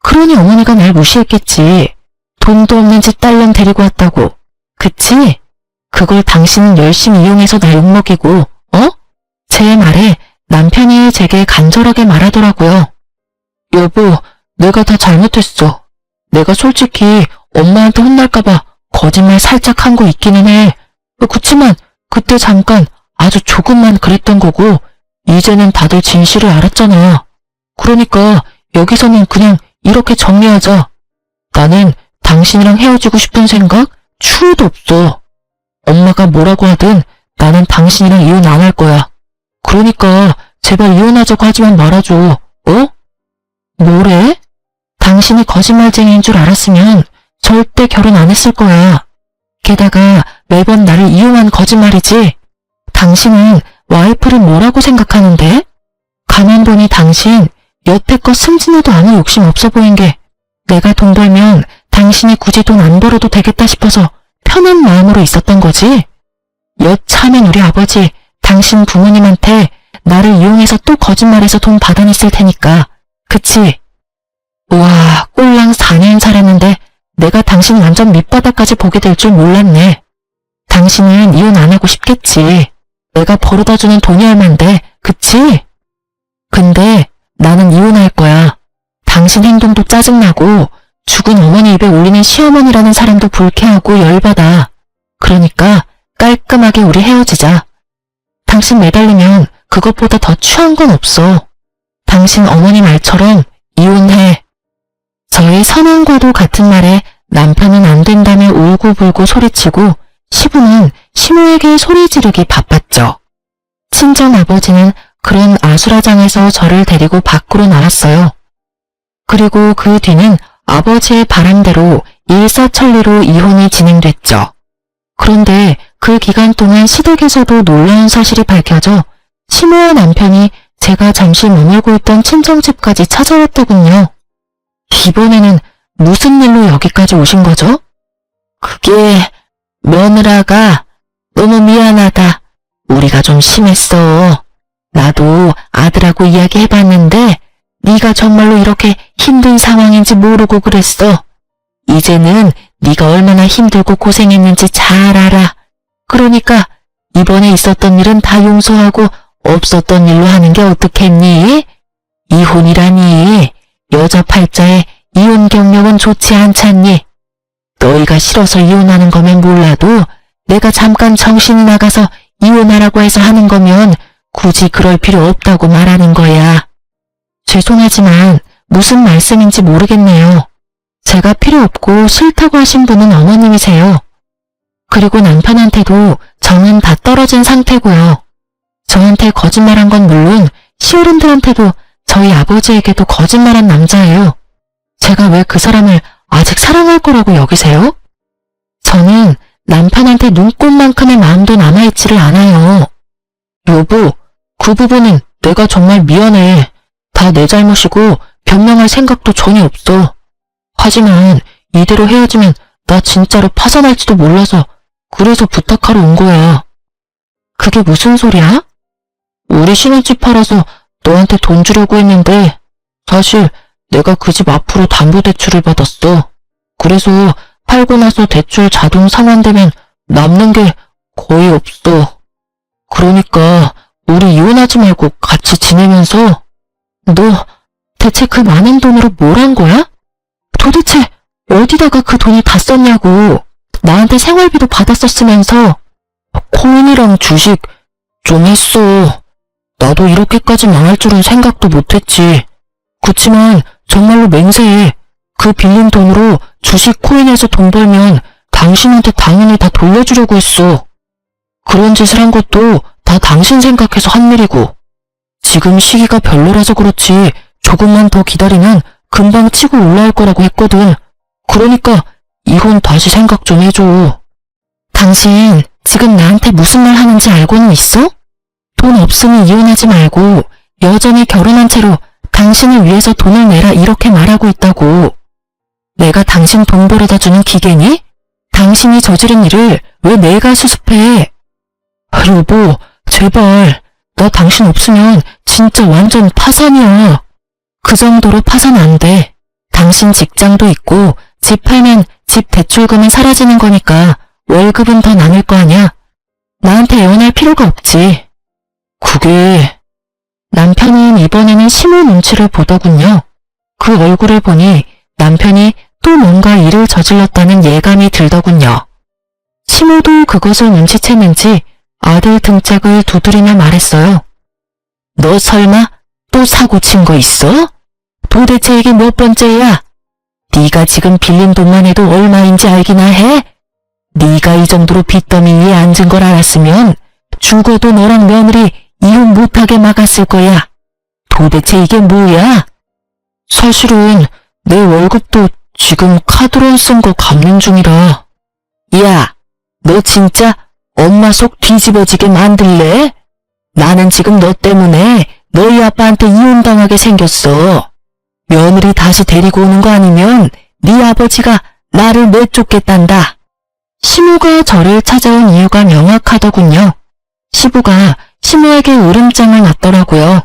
그러니 어머니가 날 무시했겠지. 돈도 없는 집 딸년 데리고 왔다고. 그치? 그걸 당신은 열심히 이용해서 나 욕먹이고, 제 말에 남편이 제게 간절하게 말하더라고요. 여보, 내가 다 잘못했어. 내가 솔직히 엄마한테 혼날까봐 거짓말 살짝 한 거 있기는 해. 그치만 그때 잠깐 아주 조금만 그랬던 거고 이제는 다들 진실을 알았잖아. 그러니까 여기서는 그냥 이렇게 정리하자. 나는 당신이랑 헤어지고 싶은 생각 추후도 없어. 엄마가 뭐라고 하든 나는 당신이랑 이혼 안 할 거야. 그러니까 제발 이혼하자고 하지만 말아줘. 뭐래? 당신이 거짓말쟁이인 줄 알았으면 절대 결혼 안 했을 거야. 게다가 매번 나를 이용한 거짓말이지. 당신은 와이프를 뭐라고 생각하는데? 가만 보니 당신 여태껏 승진에도 아무 욕심 없어 보인 게 내가 돈 벌면 당신이 굳이 돈 안 벌어도 되겠다 싶어서 편한 마음으로 있었던 거지. 여차하면 우리 아버지, 당신 부모님한테 나를 이용해서 또 거짓말해서 돈 받아냈을 테니까. 그치? 우와, 꼴랑 4년 살았는데 내가 당신 완전 밑바닥까지 보게 될 줄 몰랐네. 당신은 이혼 안 하고 싶겠지. 내가 벌어다주는 돈이 얼만데, 그치? 근데 나는 이혼할 거야. 당신 행동도 짜증나고 죽은 어머니 입에 올리는 시어머니라는 사람도 불쾌하고 열받아. 그러니까 깔끔하게 우리 헤어지자. 당신 매달리면 그것보다 더 추한 건 없어. 당신 어머니 말처럼 이혼해. 저의 선언과도 같은 말에 남편은 안 된다며 울고불고 소리치고 시부는 시모에게 소리 지르기 바빴죠. 친정아버지는 그런 아수라장에서 저를 데리고 밖으로 나왔어요. 그리고 그 뒤는 아버지의 바람대로 일사천리로 이혼이 진행됐죠. 그런데 그 기간 동안 시댁에서도 놀라운 사실이 밝혀져 시모와 남편이 제가 잠시 머물고 있던 친정집까지 찾아왔더군요. 이번에는 무슨 일로 여기까지 오신 거죠? 그게 며느라가 너무 미안하다. 우리가 좀 심했어. 나도 아들하고 이야기해봤는데 네가 정말로 이렇게 힘든 상황인지 모르고 그랬어. 이제는 네가 얼마나 힘들고 고생했는지 잘 알아. 그러니까 이번에 있었던 일은 다 용서하고 없었던 일로 하는 게 어떻겠니? 이혼이라니. 여자 팔자에 이혼 경력은 좋지 않잖니. 너희가 싫어서 이혼하는 거면 몰라도 내가 잠깐 정신이 나가서 이혼하라고 해서 하는 거면 굳이 그럴 필요 없다고 말하는 거야. 죄송하지만 무슨 말씀인지 모르겠네요. 제가 필요 없고 싫다고 하신 분은 어머님이세요. 그리고 남편한테도 정은 다 떨어진 상태고요. 저한테 거짓말한 건 물론 시어른들한테도 저희 아버지에게도 거짓말한 남자예요. 제가 왜 그 사람을 아직 사랑할 거라고 여기세요? 저는 남편한테 눈꽃만큼의 마음도 남아있지를 않아요. 여보, 그 부분은 내가 정말 미안해. 다 내 잘못이고 변명할 생각도 전혀 없어. 하지만 이대로 헤어지면 나 진짜로 파산할지도 몰라서 그래서 부탁하러 온 거야. 그게 무슨 소리야? 우리 신혼집 팔아서 너한테 돈 주려고 했는데 사실 내가 그 집 앞으로 담보대출을 받았어. 그래서 팔고 나서 대출 자동 상환되면 남는 게 거의 없어. 그러니까 우리 이혼하지 말고 같이 지내면서. 너 대체 그 많은 돈으로 뭘 한 거야? 도대체 어디다가 그 돈을 다 썼냐고. 나한테 생활비도 받았었으면서. 코인이랑 주식 좀 했어. 나도 이렇게까지 망할 줄은 생각도 못했지. 그치만 정말로 맹세해. 그 빌린 돈으로 주식 코인에서 돈 벌면 당신한테 당연히 다 돌려주려고 했어. 그런 짓을 한 것도 다 당신 생각해서 한 일이고. 지금 시기가 별로라서 그렇지 조금만 더 기다리면 금방 치고 올라올 거라고 했거든. 그러니까 이혼 다시 생각 좀 해줘. 당신 지금 나한테 무슨 말 하는지 알고는 있어? 돈 없으니 이혼하지 말고 여전히 결혼한 채로 당신을 위해서 돈을 내라 이렇게 말하고 있다고. 내가 당신 돈 벌어다 주는 기계니? 당신이 저지른 일을 왜 내가 수습해? 여보, 제발. 나 당신 없으면 진짜 완전 파산이야. 그 정도로 파산 안 돼. 당신 직장도 있고 집 팔면 집 대출금은 사라지는 거니까 월급은 더 남을 거 아냐. 나한테 애원할 필요가 없지. 그게... 남편은 이번에는 시모 눈치를 보더군요. 그 얼굴을 보니 남편이 또 뭔가 일을 저질렀다는 예감이 들더군요. 시모도 그것을 눈치챘는지 아들 등짝을 두드리며 말했어요. 너 설마 또 사고 친 거 있어? 도대체 이게 몇 번째야? 네가 지금 빌린 돈만 해도 얼마인지 알기나 해? 네가 이 정도로 빚더미 위에 앉은 걸 알았으면 죽어도 너랑 며느리 이혼 못하게 막았을 거야. 도대체 이게 뭐야? 사실은 내 월급도 지금 카드론 쓴 거 갚는 중이라. 야, 너 진짜 엄마 속 뒤집어지게 만들래? 나는 지금 너 때문에 너희 아빠한테 이혼당하게 생겼어. 며느리 다시 데리고 오는 거 아니면 네 아버지가 나를 내쫓겠단다. 시모가 저를 찾아온 이유가 명확하더군요. 시부가 시모에게 으름장을 놨더라고요.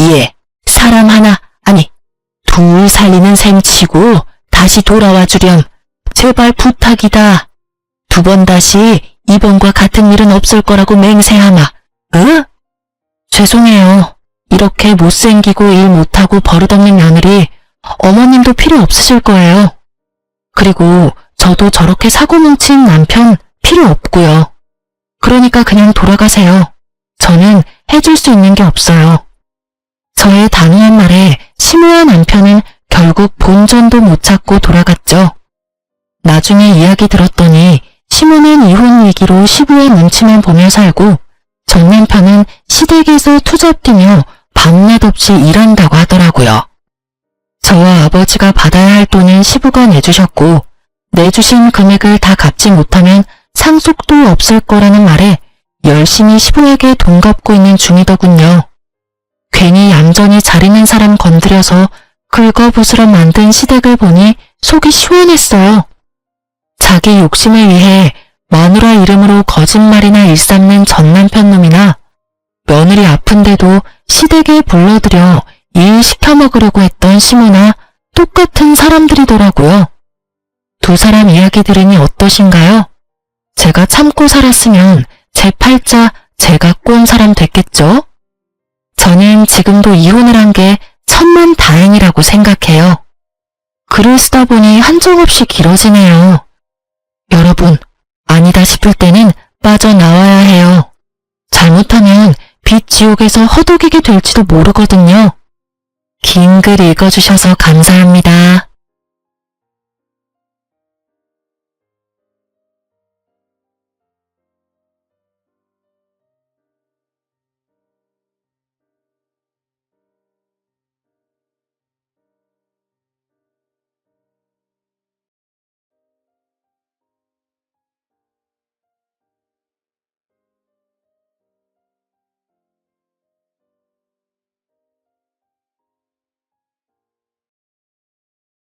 예, 사람 하나, 아니 둘 살리는 셈 치고 다시 돌아와 주렴. 제발 부탁이다. 두 번 다시 이번과 같은 일은 없을 거라고 맹세하마. 응? 죄송해요. 이렇게 못생기고 일 못하고 버릇없는 며느리 어머님도 필요 없으실 거예요. 그리고 저도 저렇게 사고 뭉친 남편 필요 없고요. 그러니까 그냥 돌아가세요. 저는 해줄 수 있는 게 없어요. 저의 단호한 말에 시모와 남편은 결국 본전도 못 찾고 돌아갔죠. 나중에 이야기 들었더니 시모는 이혼 위기로 시부의 눈치만 보며 살고 전 남편은 시댁에서 투잡 뛰며 밤낮 없이 일한다고 하더라고요. 저와 아버지가 받아야 할 돈은 시부가 내주셨고 내주신 금액을 다 갚지 못하면 상속도 없을 거라는 말에 열심히 시부에게 돈 갚고 있는 중이더군요. 괜히 얌전히 잘 있는 사람 건드려서 긁어부스러 만든 시댁을 보니 속이 시원했어요. 자기 욕심을 위해 마누라 이름으로 거짓말이나 일삼는 전 남편 놈이나 며느리 아픈데도 시댁에 불러들여 일 시켜먹으려고 했던 시모나 똑같은 사람들이더라고요. 두 사람 이야기 들으니 어떠신가요? 제가 참고 살았으면 제 팔자 제가 꼰 사람 됐겠죠? 저는 지금도 이혼을 한 게 천만 다행이라고 생각해요. 글을 쓰다 보니 한정없이 길어지네요. 여러분, 아니다 싶을 때는 빠져나와야 해요. 잘못하면 빚 지옥에서 허덕이게 될지도 모르거든요. 긴 글 읽어주셔서 감사합니다.